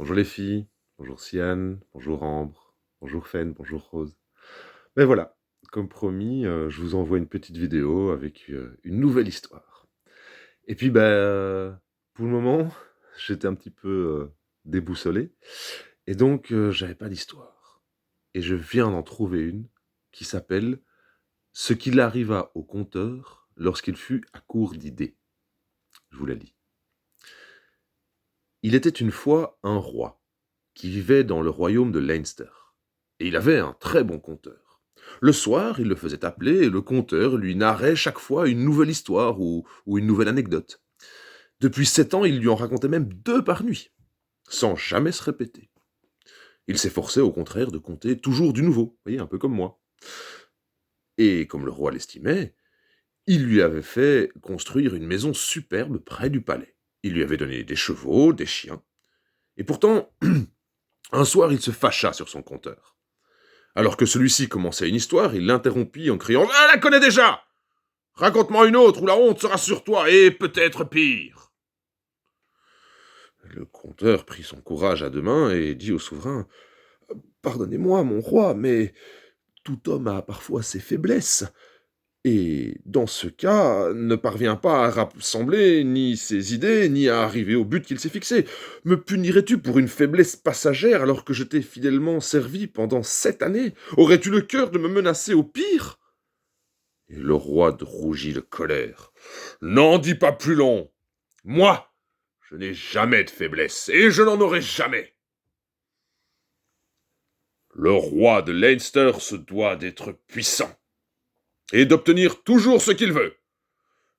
Bonjour les filles, bonjour Siane, bonjour Ambre, bonjour Fen, bonjour Rose. Mais voilà, comme promis, je vous envoie une petite vidéo avec une nouvelle histoire. Et puis, pour le moment, j'étais un petit peu déboussolé, et donc j'avais pas d'histoire. Et je viens d'en trouver une qui s'appelle Ce qu'il arriva au conteur lorsqu'il fut à court d'idées. Je vous la lis. Il était une fois un roi qui vivait dans le royaume de Leinster. Et il avait un très bon conteur. Le soir, il le faisait appeler et le conteur lui narrait chaque fois une nouvelle histoire ou une nouvelle anecdote. Depuis 7 ans, il lui en racontait même 2 par nuit, sans jamais se répéter. Il s'efforçait au contraire de conter toujours du nouveau, vous voyez, un peu comme moi. Et comme le roi l'estimait, il lui avait fait construire une maison superbe près du palais. Il lui avait donné des chevaux, des chiens. Et pourtant, un soir, il se fâcha sur son conteur. Alors que celui-ci commençait une histoire, il l'interrompit en criant « Ah, la connais déjà! Raconte-moi une autre où la honte sera sur toi, et peut-être pire !» Le conteur prit son courage à 2 mains et dit au souverain « Pardonnez-moi, mon roi, mais tout homme a parfois ses faiblesses, et dans ce cas, ne parvient pas à rassembler ni ses idées, ni à arriver au but qu'il s'est fixé. Me punirais-tu pour une faiblesse passagère alors que je t'ai fidèlement servi pendant 7 années? Aurais-tu le cœur de me menacer au pire ?» Et le roi rougit de colère. « N'en dis pas plus long. Moi, je n'ai jamais de faiblesse, et je n'en aurai jamais. Le roi de Leinster se doit d'être puissant, et d'obtenir toujours ce qu'il veut.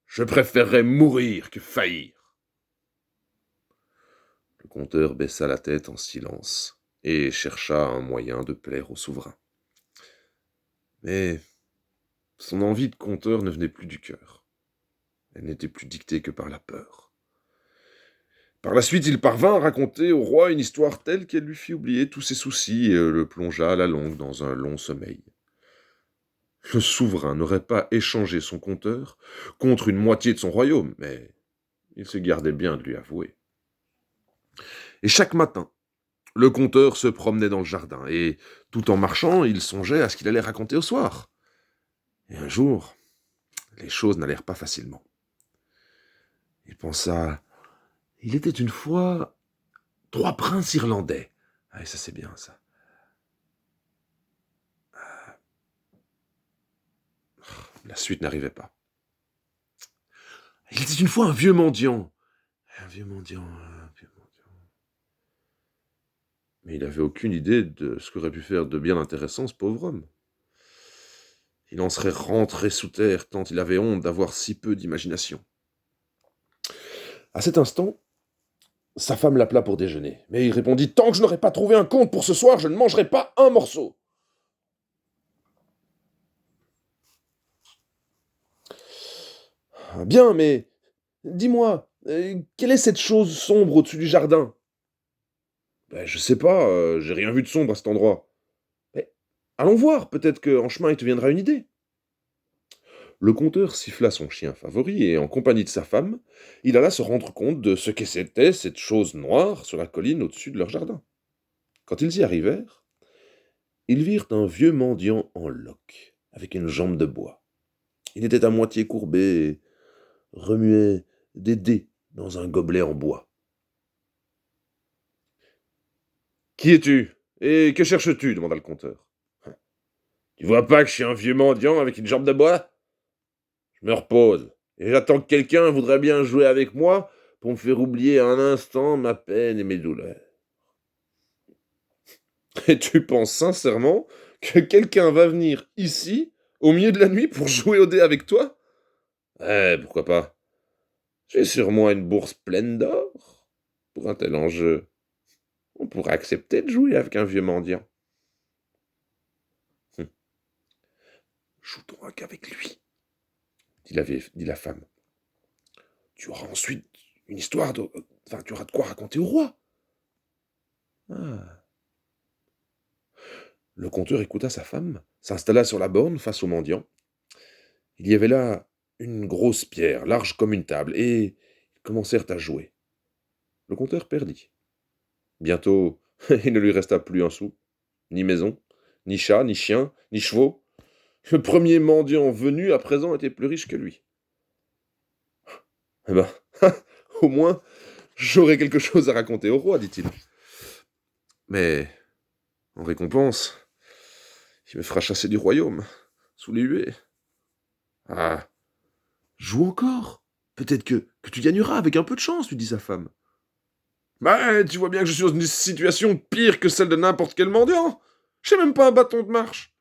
Je préférerais mourir que faillir. » Le conteur baissa la tête en silence, et chercha un moyen de plaire au souverain. Mais son envie de conteur ne venait plus du cœur. Elle n'était plus dictée que par la peur. Par la suite, il parvint à raconter au roi une histoire telle qu'elle lui fit oublier tous ses soucis et le plongea à la longue dans un long sommeil. Le souverain n'aurait pas échangé son conteur contre une moitié de son royaume, mais il se gardait bien de lui avouer. Et chaque matin, le conteur se promenait dans le jardin, et tout en marchant, il songeait à ce qu'il allait raconter au soir. Et un jour, les choses n'allèrent pas facilement. Il pensa, il était une fois 3 princes irlandais. Ah, ça c'est bien ça. La suite n'arrivait pas. Il était une fois un vieux mendiant. Un vieux mendiant, un vieux mendiant. Mais il n'avait aucune idée de ce qu'aurait pu faire de bien intéressant ce pauvre homme. Il en serait rentré sous terre tant il avait honte d'avoir si peu d'imagination. À cet instant, sa femme l'appela pour déjeuner, mais il répondit « Tant que je n'aurai pas trouvé un compte pour ce soir, je ne mangerai pas un morceau. » « Bien, mais dis-moi, quelle est cette chose sombre au-dessus du jardin ?»« Je sais pas, j'ai rien vu de sombre à cet endroit. »« Mais allons voir, peut-être qu'en chemin il te viendra une idée. » Le conteur siffla son chien favori et, en compagnie de sa femme, il alla se rendre compte de ce que c'était cette chose noire sur la colline au-dessus de leur jardin. Quand ils y arrivèrent, ils virent un vieux mendiant en loques, avec une jambe de bois. Il était à moitié courbé et remuait des dés dans un gobelet en bois. « Qui es-tu? Et que cherches-tu » demanda le conteur. « Tu vois pas que je suis un vieux mendiant avec une jambe de bois? Je me repose, et j'attends que quelqu'un voudrait bien jouer avec moi pour me faire oublier un instant ma peine et mes douleurs. » « Et tu penses sincèrement que quelqu'un va venir ici, au milieu de la nuit, pour jouer au dé avec toi? Pourquoi pas? J'ai sur moi une bourse pleine d'or. Pour un tel enjeu, on pourrait accepter de jouer avec un vieux mendiant. » « Joue donc avec lui, dit la femme. Tu auras ensuite une histoire de... Enfin, tu auras de quoi raconter au roi. » Ah. Le conteur écouta sa femme, s'installa sur la borne face au mendiant. Il y avait là une grosse pierre, large comme une table, et ils commencèrent à jouer. Le conteur perdit. Bientôt, il ne lui resta plus un sou, ni maison, ni chat, ni chien, ni chevaux. Le premier mendiant venu à présent était plus riche que lui. Eh ben, au moins, j'aurai quelque chose à raconter au roi, dit-il. Mais, en récompense, il me fera chasser du royaume, sous les huées. Ah, joue encore. Peut-être que tu gagneras avec un peu de chance, lui dit sa femme. Bah, tu vois bien que je suis dans une situation pire que celle de n'importe quel mendiant. J'ai même pas un bâton de marche.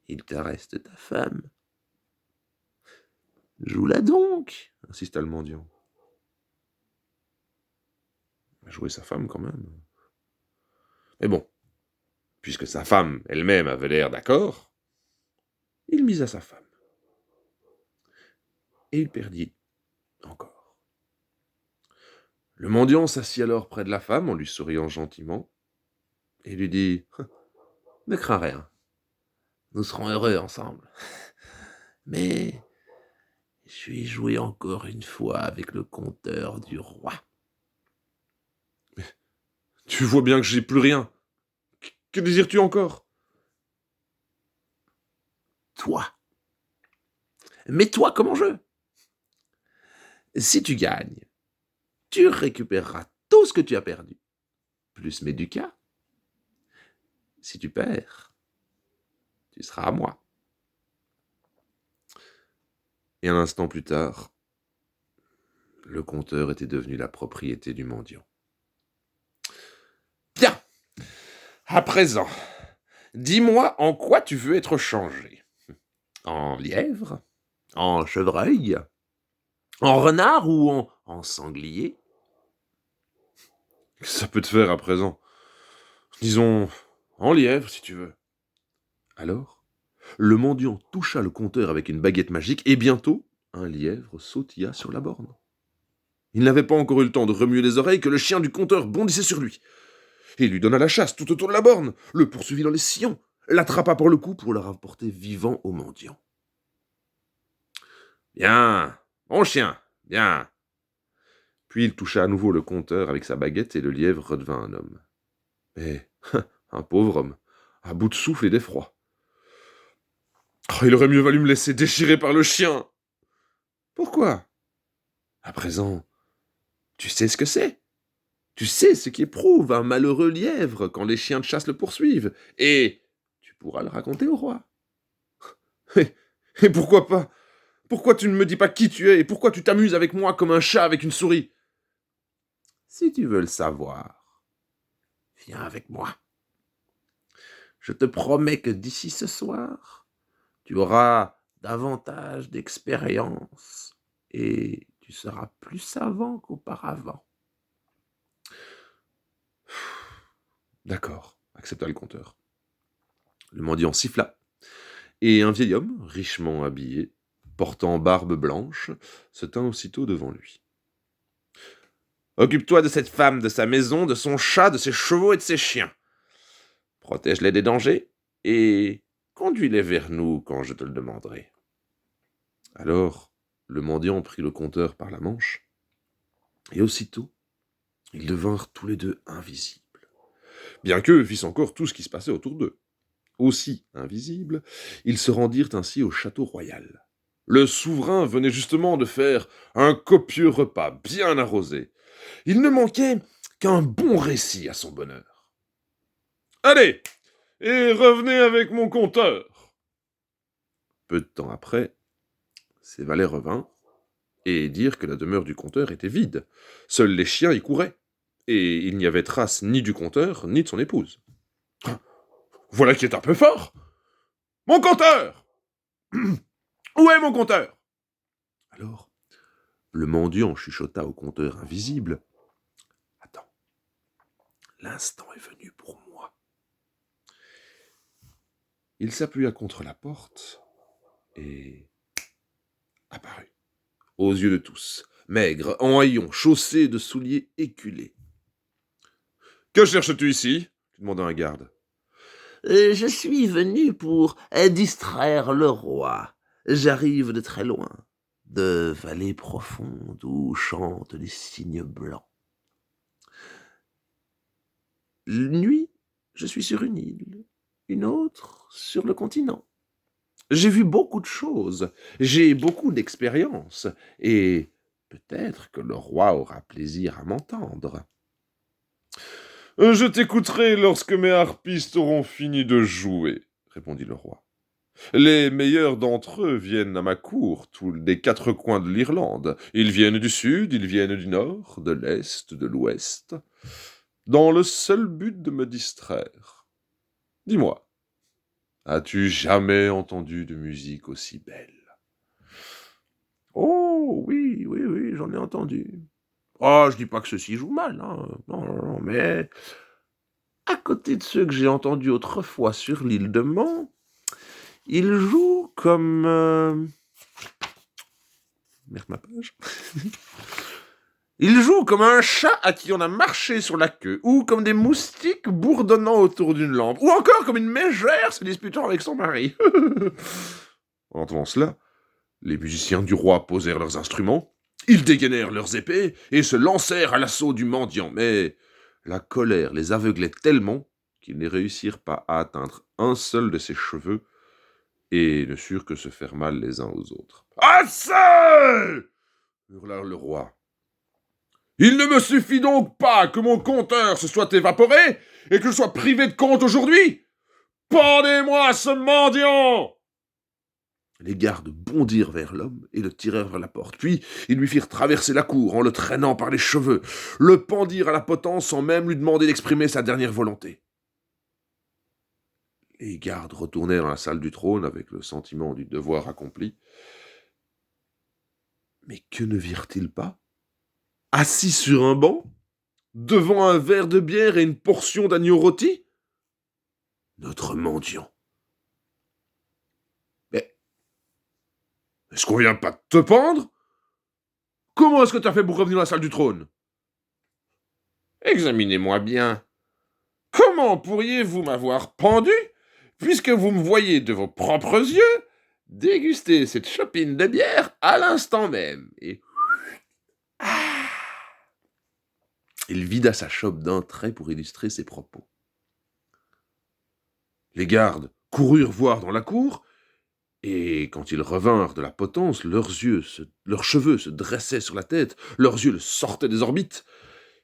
Il te reste ta femme. Joue-la donc, insista le mendiant. Jouer sa femme quand même. Mais bon, puisque sa femme elle-même avait l'air d'accord, il misa sa femme. Et il perdit encore. Le mendiant s'assit alors près de la femme en lui souriant gentiment et lui dit « Ne crains rien, nous serons heureux ensemble. Mais je vais jouer encore une fois avec le compteur du roi. » Tu vois bien que j'ai plus rien. Que désires-tu encore? Toi. Mais toi comme en jeu. Si tu gagnes, tu récupéreras tout ce que tu as perdu, plus mes ducats. Si tu perds, tu seras à moi. Et un instant plus tard, le compteur était devenu la propriété du mendiant. Bien, à présent, dis-moi en quoi tu veux être changé. En lièvre? En chevreuil? En renard ou en sanglier? Ça peut te faire à présent. Disons, en lièvre, si tu veux. Alors, le mendiant toucha le compteur avec une baguette magique, et bientôt, un lièvre sautilla sur la borne. Il n'avait pas encore eu le temps de remuer les oreilles que le chien du compteur bondissait sur lui. Il lui donna la chasse tout autour de la borne, le poursuivit dans les sillons, l'attrapa par le cou pour le rapporter vivant au mendiant. « Bien, mon chien, bien !» Puis il toucha à nouveau le compteur avec sa baguette et le lièvre redevint un homme. Mais, un pauvre homme, à bout de souffle et d'effroi. Oh, il aurait mieux valu me laisser déchirer par le chien. Pourquoi? À présent, tu sais ce que c'est. Tu sais ce qu'éprouve un malheureux lièvre quand les chiens de chasse le poursuivent, et tu pourras le raconter au roi. Et pourquoi pas? Pourquoi tu ne me dis pas qui tu es, et pourquoi tu t'amuses avec moi comme un chat avec une souris? Si tu veux le savoir, viens avec moi. Je te promets que d'ici ce soir, tu auras davantage d'expérience, et tu seras plus savant qu'auparavant. D'accord, accepta le compteur. Le mendiant siffla, et un vieil homme, richement habillé, portant barbe blanche, se tint aussitôt devant lui. « Occupe-toi de cette femme, de sa maison, de son chat, de ses chevaux et de ses chiens. Protège-les des dangers, et conduis-les vers nous quand je te le demanderai. » Alors, le mendiant prit le compteur par la manche, et aussitôt, ils devinrent tous les deux invisibles, bien qu'eux vissent encore tout ce qui se passait autour d'eux. Aussi invisibles, ils se rendirent ainsi au château royal. Le souverain venait justement de faire un copieux repas bien arrosé. Il ne manquait qu'un bon récit à son bonheur. « Allez, et revenez avec mon compteur !» Peu de temps après, ses valets revinrent et dirent que la demeure du compteur était vide. Seuls les chiens y couraient, et il n'y avait trace ni du compteur, ni de son épouse. « Voilà qui est un peu fort! Mon compteur! Où est mon compteur? » Alors, le mendiant chuchota au compteur invisible. « Attends, l'instant est venu pour moi. » Il s'appuya contre la porte et apparut, aux yeux de tous, maigre, en haillons, chaussé de souliers éculés. « Que cherches-tu ici ?» demanda un garde. « Je suis venu pour distraire le roi. J'arrive de très loin, de vallées profondes où chantent les cygnes blancs. » Une nuit, je suis sur une île, une autre sur le continent. J'ai vu beaucoup de choses, j'ai beaucoup d'expérience, et peut-être que le roi aura plaisir à m'entendre. Je t'écouterai lorsque mes harpistes auront fini de jouer, répondit le roi. Les meilleurs d'entre eux viennent à ma cour, tous des quatre coins de l'Irlande. Ils viennent du sud, ils viennent du nord, de l'est, de l'ouest, dans le seul but de me distraire. Dis-moi, as-tu jamais entendu de musique aussi belle? Oh, oui, oui, oui, j'en ai entendu. Oh, je dis pas que ceux-ci jouent mal, hein. Non, non, non, mais à côté de ceux que j'ai entendus autrefois sur l'île de Man, ils jouent comme... Merde ma page. Ils jouent comme un chat à qui on a marché sur la queue, ou comme des moustiques bourdonnant autour d'une lampe, ou encore comme une mégère se disputant avec son mari. En entendant cela, les musiciens du roi posèrent leurs instruments, ils dégainèrent leurs épées et se lancèrent à l'assaut du mendiant, mais la colère les aveuglait tellement qu'ils ne réussirent pas à atteindre un seul de ses cheveux et ne surent que se faire mal les uns aux autres. « Assez !» hurla le roi. « Il ne me suffit donc pas que mon compteur se soit évaporé et que je sois privé de compte aujourd'hui. Pendez-moi ce mendiant !» Les gardes bondirent vers l'homme et le tirèrent vers la porte. Puis ils lui firent traverser la cour en le traînant par les cheveux, le pendirent à la potence sans même lui demander d'exprimer sa dernière volonté. Les gardes retournèrent dans la salle du trône avec le sentiment du devoir accompli. Mais que ne virent-ils pas? Assis sur un banc, devant un verre de bière et une portion d'agneau rôti? Notre mendiant. Mais est-ce qu'on vient pas de te pendre? Comment est-ce que t'as fait pour revenir dans la salle du trône? Examinez-moi bien. Comment pourriez-vous m'avoir pendu, puisque vous me voyez de vos propres yeux déguster cette chopine de bière à l'instant même? Et il vida sa chope d'un trait pour illustrer ses propos. Les gardes coururent voir dans la cour, et quand ils revinrent de la potence, leurs cheveux se dressaient sur la tête, leurs yeux sortaient des orbites.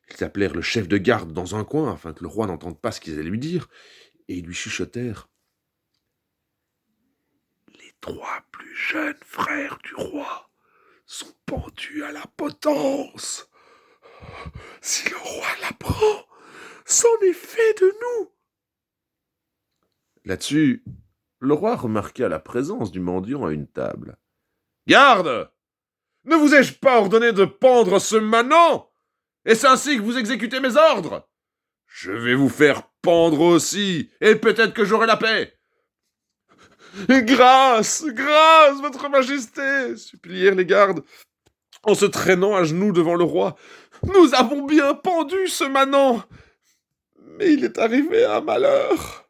Ils appelèrent le chef de garde dans un coin, afin que le roi n'entende pas ce qu'ils allaient lui dire, et ils lui chuchotèrent. Les 3 plus jeunes frères du roi sont pendus à la potence. Si le roi l'apprend, c'en est fait de nous. Là-dessus, le roi remarqua la présence du mendiant à une table. « Garde! Ne vous ai-je pas ordonné de pendre ce manant? Est-ce ainsi que vous exécutez mes ordres? Je vais vous faire pendre aussi, et peut-être que j'aurai la paix. » « Grâce, grâce, votre majesté !» supplièrent les gardes, en se traînant à genoux devant le roi. « Nous avons bien pendu ce manant, mais il est arrivé un malheur.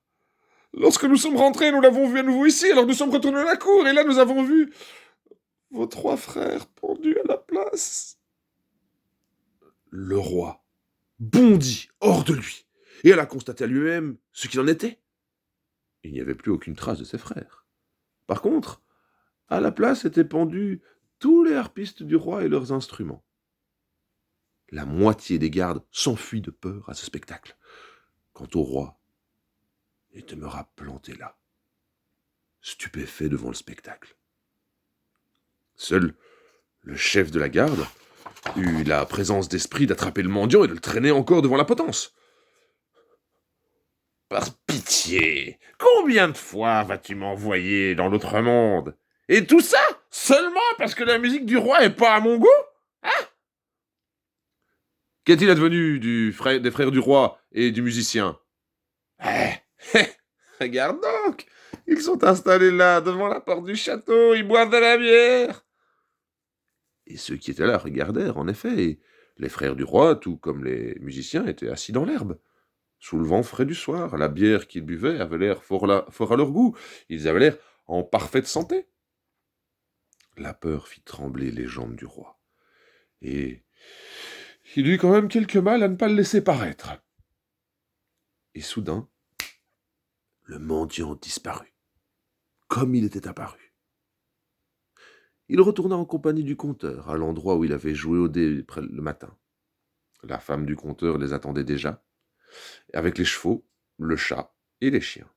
Lorsque nous sommes rentrés, nous l'avons vu à nouveau ici, alors nous sommes retournés à la cour, et là nous avons vu vos 3 frères pendus à la place. » Le roi bondit hors de lui, et alla constater à lui-même ce qu'il en était. Il n'y avait plus aucune trace de ses frères. Par contre, à la place étaient pendus tous les harpistes du roi et leurs instruments. La moitié des gardes s'enfuit de peur à ce spectacle. Quant au roi, il demeura planté là, stupéfait devant le spectacle. Seul le chef de la garde eut la présence d'esprit d'attraper le mendiant et de le traîner encore devant la potence. « Par pitié, combien de fois vas-tu m'envoyer dans l'autre monde? Et tout ça seulement parce que la musique du roi est pas à mon goût? Hein? Qu'est-il advenu des frères du roi et du musicien? Regarde donc, ils sont installés là, devant la porte du château, ils boivent de la bière. » Et ceux qui étaient là regardèrent, en effet, et les frères du roi, tout comme les musiciens, étaient assis dans l'herbe, sous le vent frais du soir. La bière qu'ils buvaient avait l'air fort à leur goût, ils avaient l'air en parfaite santé. La peur fit trembler les jambes du roi, et il eut quand même quelque mal à ne pas le laisser paraître. Et soudain, le mendiant disparut, comme il était apparu. Il retourna en compagnie du conteur, à l'endroit où il avait joué au dé le matin. La femme du conteur les attendait déjà, avec les chevaux, le chat et les chiens.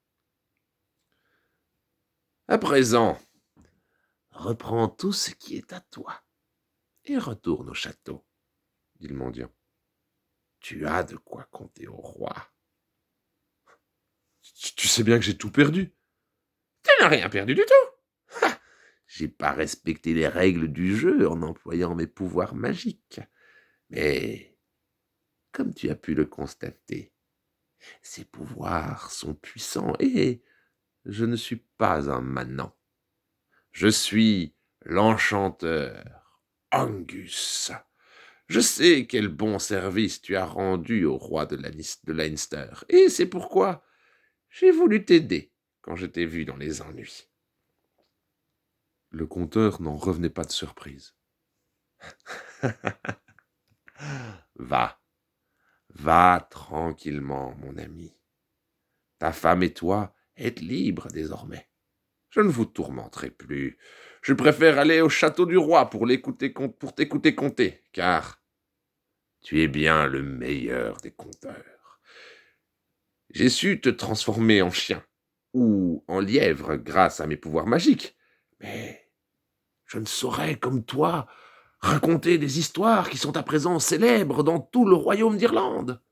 À présent, reprends tout ce qui est à toi et retourne au château, dit le mendiant. Tu as de quoi compter au roi. Tu sais bien que j'ai tout perdu. Tu n'as rien perdu du tout. Ha! J'ai pas respecté les règles du jeu en employant mes pouvoirs magiques. Mais, comme tu as pu le constater, ces pouvoirs sont puissants et je ne suis pas un manant. Je suis l'enchanteur Angus. Je sais quel bon service tu as rendu au roi de Leinster, et c'est pourquoi j'ai voulu t'aider quand je t'ai vu dans les ennuis. Le conteur n'en revenait pas de surprise. Va, va tranquillement, mon ami. Ta femme et toi êtes libres désormais. Je ne vous tourmenterai plus. Je préfère aller au château du roi pour t'écouter conter, car tu es bien le meilleur des conteurs. J'ai su te transformer en chien ou en lièvre grâce à mes pouvoirs magiques, mais je ne saurais, comme toi, raconter des histoires qui sont à présent célèbres dans tout le royaume d'Irlande.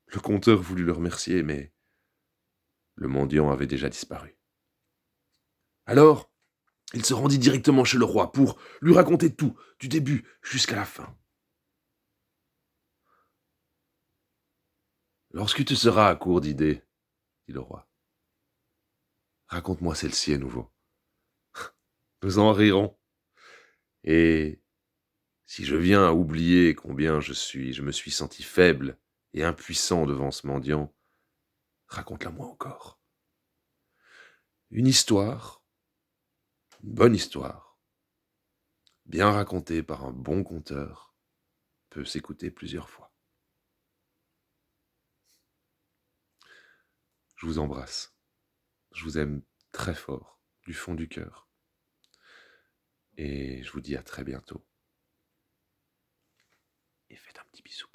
Le conteur voulut le remercier, mais le mendiant avait déjà disparu. Alors, il se rendit directement chez le roi pour lui raconter tout, du début jusqu'à la fin. Lorsque tu seras à court d'idées, dit le roi, raconte-moi celle-ci à nouveau. Nous en rirons. Et si je viens à oublier combien je me suis senti faible et impuissant devant ce mendiant, raconte-la-moi encore. Une histoire, une bonne histoire, bien racontée par un bon conteur, peut s'écouter plusieurs fois. Je vous embrasse. Je vous aime très fort, du fond du cœur. Et je vous dis à très bientôt. Et faites un petit bisou.